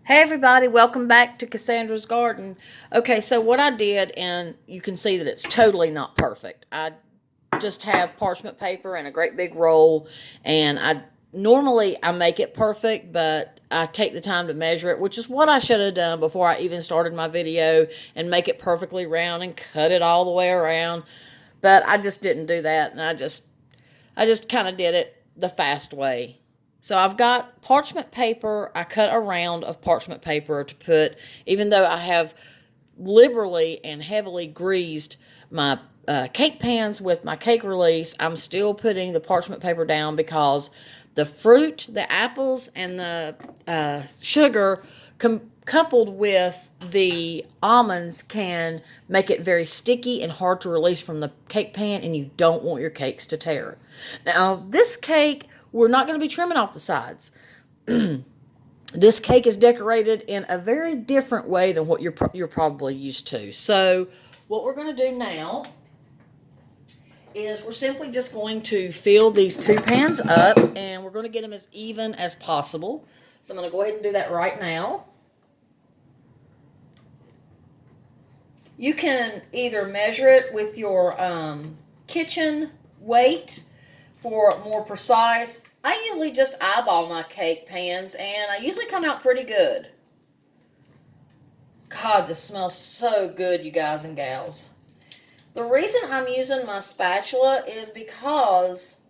Hey everybody, welcome back to Cassandra's Garden. Okay, so what I did, and you can see that it's totally not perfect. I just have parchment paper and a great big roll, and I make it perfect, but I take the time to measure it, which is what I should have done before I even started my video, and make it perfectly round and cut it all the way around. But I just didn't do that, and I just kind of did it the fast way. So I've got parchment paper. I cut a round of parchment paper to put, even though I have liberally and heavily greased my cake pans with my cake release, I'm still putting the parchment paper down because the fruit, the apples, and the sugar coupled with the almonds can make it very sticky and hard to release from the cake pan, and you don't want your cakes to tear. Now, this cake, we're not going to be trimming off the sides. This cake is decorated in a very different way than what you're probably used to. So, what we're going to do now is we're simply just going to fill these two pans up, and we're going to get them as even as possible. So I'm going to go ahead and do that right now. You can either measure it with your kitchen weight for more precise. I usually just eyeball my cake pans, and I usually come out pretty good. God, this smells so good, you guys and gals. The reason I'm using my spatula is because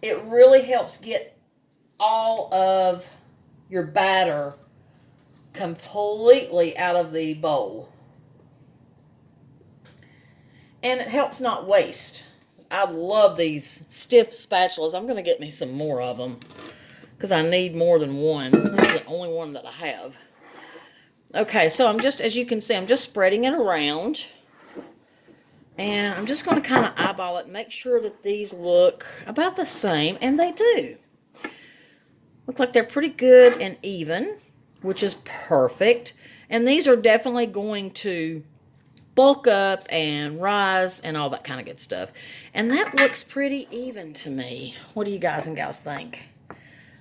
it really helps get all of your batter completely out of the bowl. And it helps not waste. I love these stiff spatulas. I'm going to get me some more of them because I need more than one. This is the only one that I have. Okay, so I'm just, as you can see, I'm just spreading it around. And I'm just going to kind of eyeball it and make sure that these look about the same, and they do. Look like they're pretty good and even, which is perfect. And these are definitely going to bulk up and rise and all that kind of good stuff. And that looks pretty even to me. What do you guys and gals think?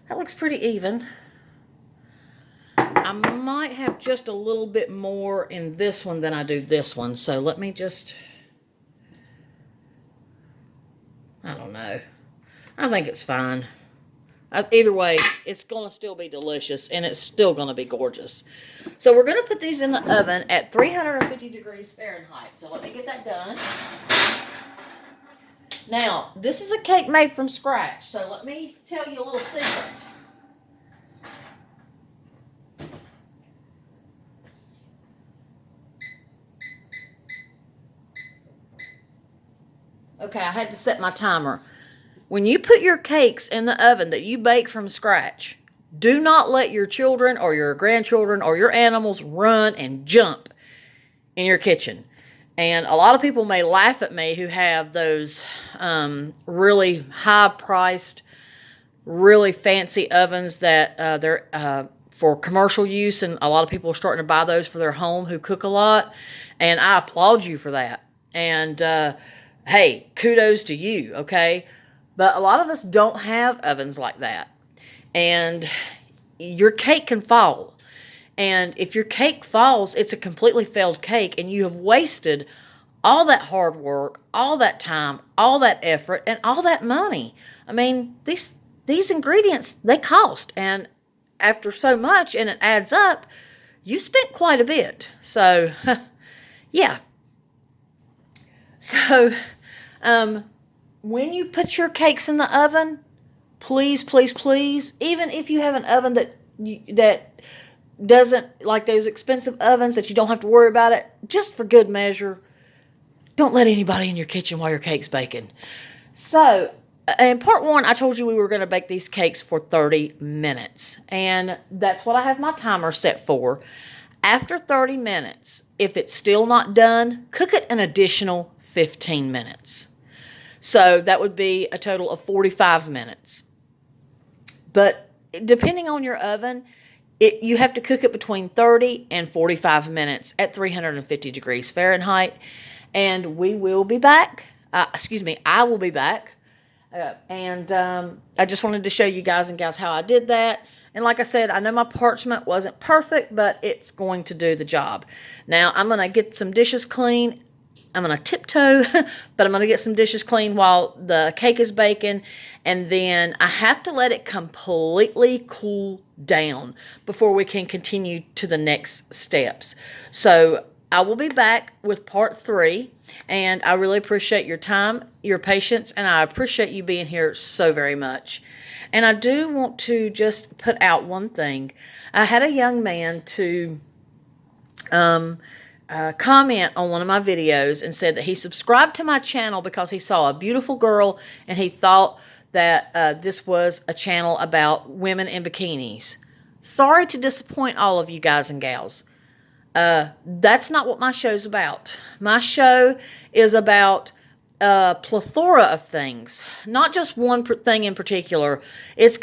That looks pretty even. I might have just a little bit more in this one than I do this one. So let me just... I don't know. I think it's fine. Either way, it's going to still be delicious, and it's still going to be gorgeous. So we're going to put these in the oven at 350 degrees Fahrenheit. So let me get that done. Now, this is a cake made from scratch, so let me tell you a little secret. Okay, I had to set my timer. When you put your cakes in the oven that you bake from scratch, do not let your children or your grandchildren or your animals run and jump in your kitchen. And a lot of people may laugh at me who have those really high-priced, really fancy ovens that they're for commercial use, and a lot of people are starting to buy those for their home who cook a lot. And I applaud you for that. And hey, kudos to you, okay? But a lot of us don't have ovens like that. And your cake can fall. And if your cake falls, it's a completely failed cake, and you have wasted all that hard work, all that time, all that effort, and all that money. I mean, these ingredients, they cost. And after so much, and it adds up, you spent quite a bit. So, yeah. So, when you put your cakes in the oven, please, please, please, even if you have an oven that doesn't, like those expensive ovens that you don't have to worry about it, just for good measure, don't let anybody in your kitchen while your cake's baking. So, in part one, I told you we were going to bake these cakes for 30 minutes, and that's what I have my timer set for. After 30 minutes, if it's still not done, cook it an additional 15 minutes. So that would be a total of 45 minutes. But depending on your oven, you have to cook it between 30 and 45 minutes at 350 degrees Fahrenheit. And we will be back. I will be back. I just wanted to show you guys and gals how I did that. And like I said, I know my parchment wasn't perfect, but it's going to do the job. Now, I'm going to get some dishes clean. I'm going to tiptoe, but I'm going to get some dishes clean while the cake is baking. And then I have to let it completely cool down before we can continue to the next steps. So I will be back with part 3. And I really appreciate your time, your patience, and I appreciate you being here so very much. And I do want to just put out one thing. I had a young man to comment on one of my videos and said that he subscribed to my channel because he saw a beautiful girl and he thought that this was a channel about women in bikinis. Sorry to disappoint all of you guys and gals. That's not what my show's about. My show is about a plethora of things, not just one thing in particular. It's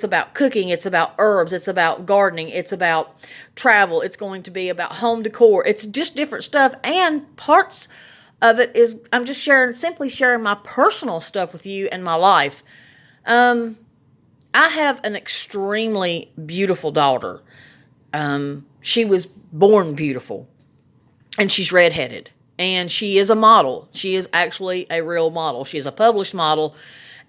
about cooking, it's about herbs, it's about gardening, it's about travel, it's going to be about home decor. It's just different stuff, and parts of it is I'm just simply sharing my personal stuff with you and my life. I have an extremely beautiful daughter. She was born beautiful, and she's redheaded. And she is a model. She is actually a real model. She is a published model,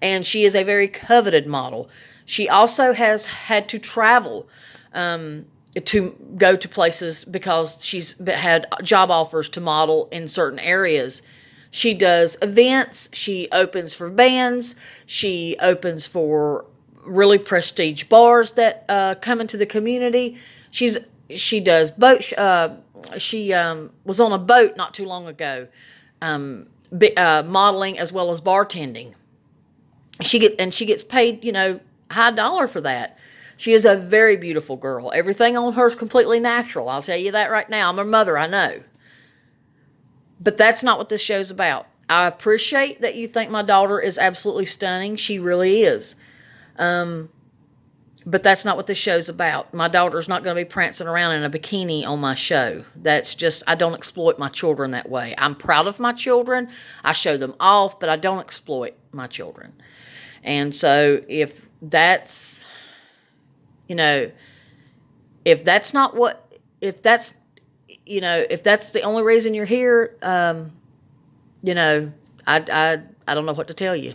and she is a very coveted model. She also has had to travel to go to places because she's had job offers to model in certain areas. She does events. She opens for bands. She opens for really prestige bars that come into the community. She does boat. She was on a boat not too long ago, modeling as well as bartending. She gets paid, high dollar for that. She is a very beautiful girl. Everything on her is completely natural. I'll tell you that right now. I'm her mother, I know. But that's not what this show's about. I appreciate that you think my daughter is absolutely stunning. She really is. But that's not what this show's about. My daughter's not going to be prancing around in a bikini on my show. That's just, I don't exploit my children that way. I'm proud of my children. I show them off, but I don't exploit my children. And so if that's, if that's the only reason you're here, I don't know what to tell you.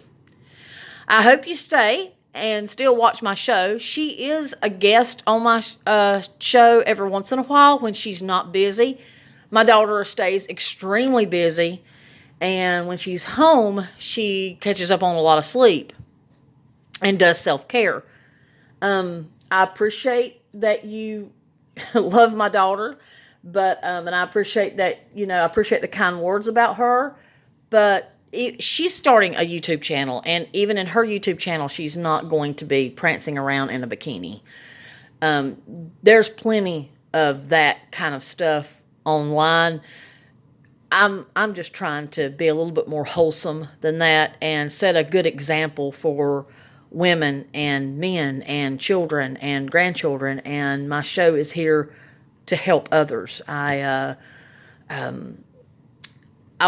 I hope you stay and still watch my show. She is a guest on my show every once in a while when she's not busy. My daughter stays extremely busy, and when she's home, she catches up on a lot of sleep and does self-care. I appreciate that you love my daughter, but and I appreciate that, I appreciate the kind words about her, but she's starting a YouTube channel, and even in her YouTube channel, she's not going to be prancing around in a bikini. There's plenty of that kind of stuff online. I'm just trying to be a little bit more wholesome than that and set a good example for women and men and children and grandchildren, and my show is here to help others. I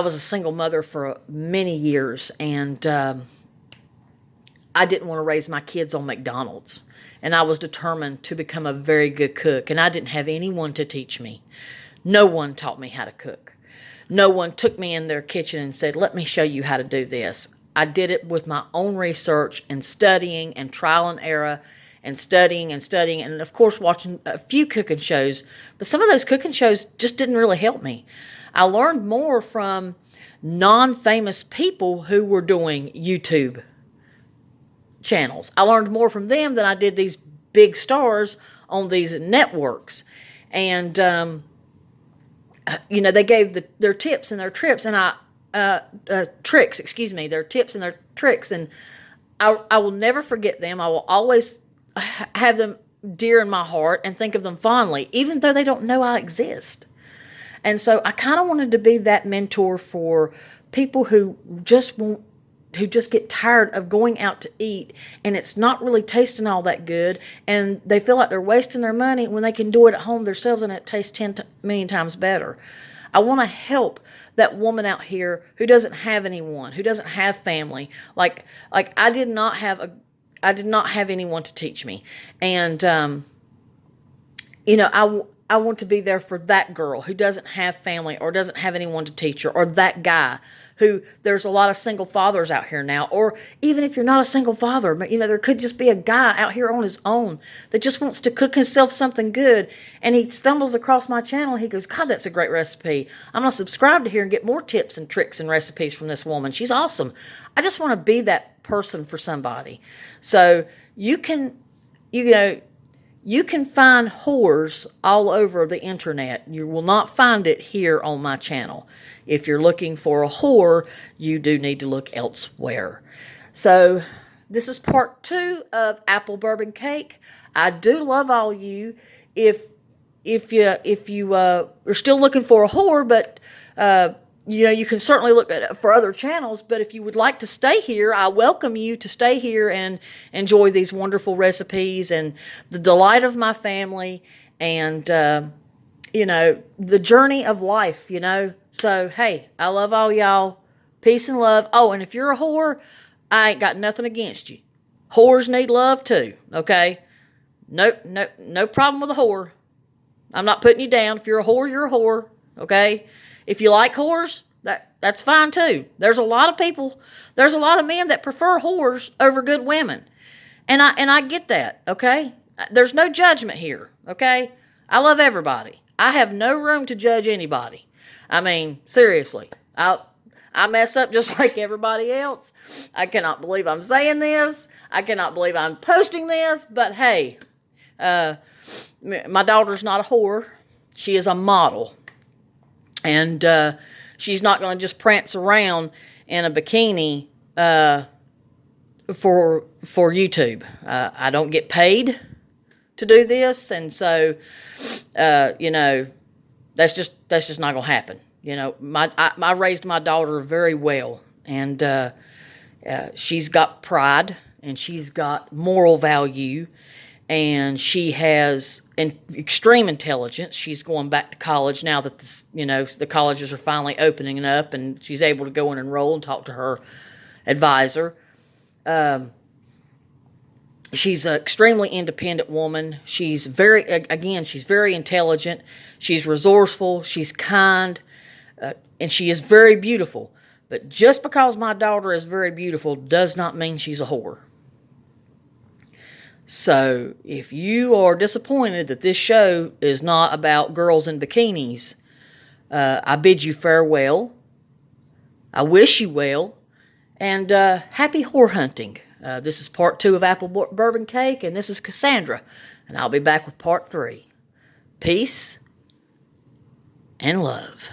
was a single mother for many years, and I didn't want to raise my kids on McDonald's. And I was determined to become a very good cook, and I didn't have anyone to teach me. No one taught me how to cook. No one took me in their kitchen and said, let me show you how to do this. I did it with my own research and studying and trial and error and studying, and of course watching a few cooking shows. But some of those cooking shows just didn't really help me. I learned more from non-famous people who were doing YouTube channels. I learned more from them than I did these big stars on these networks. And, they gave their tips and their tricks, and their tips and their tricks. And I will never forget them. I will always have them dear in my heart and think of them fondly, even though they don't know I exist. And so I kind of wanted to be that mentor for people who just get tired of going out to eat, and it's not really tasting all that good, and they feel like they're wasting their money when they can do it at home themselves and it tastes 10 million times better. I want to help that woman out here who doesn't have anyone, who doesn't have family. Like I did not have did not have anyone to teach me. And, I want to be there for that girl who doesn't have family or doesn't have anyone to teach her, or that guy who, there's a lot of single fathers out here now, or even if you're not a single father, but there could just be a guy out here on his own that just wants to cook himself something good, and he stumbles across my channel and he goes, God, that's a great recipe. I'm going to subscribe to here and get more tips and tricks and recipes from this woman. She's awesome. I just want to be that person for somebody. So you can find whores all over the internet. You will not find it here on my channel. If you're looking for a whore, you do need to look elsewhere. So this is part 2 of apple bourbon cake. I do love all you. If you are still looking for a whore, but you can certainly look for other channels. But if you would like to stay here, I welcome you to stay here and enjoy these wonderful recipes and the delight of my family and, the journey of life, So, hey, I love all y'all. Peace and love. Oh, and if you're a whore, I ain't got nothing against you. Whores need love too, okay? No problem with a whore. I'm not putting you down. If you're a whore, you're a whore, okay? If you like whores, that's fine too. There's a lot of men that prefer whores over good women. And I get that, okay? There's no judgment here, okay? I love everybody. I have no room to judge anybody. I mean, seriously. I mess up just like everybody else. I cannot believe I'm saying this. I cannot believe I'm posting this. But hey, my daughter's not a whore. She is a model. And she's not going to just prance around in a bikini for YouTube. I don't get paid to do this, and so that's just not going to happen. I raised my daughter very well, and she's got pride, and she's got moral value, and she has an extreme intelligence. She's going back to college now that the colleges are finally opening up, and she's able to go and enroll and talk to her advisor. She's an extremely independent woman. She's very intelligent. She's resourceful. She's kind, and she is very beautiful. But just because my daughter is very beautiful does not mean she's a whore. So, if you are disappointed that this show is not about girls in bikinis, I bid you farewell. I wish you well, and happy whore hunting. This is part 2 of apple bourbon cake, and this is Cassandra, and I'll be back with part 3. Peace and love.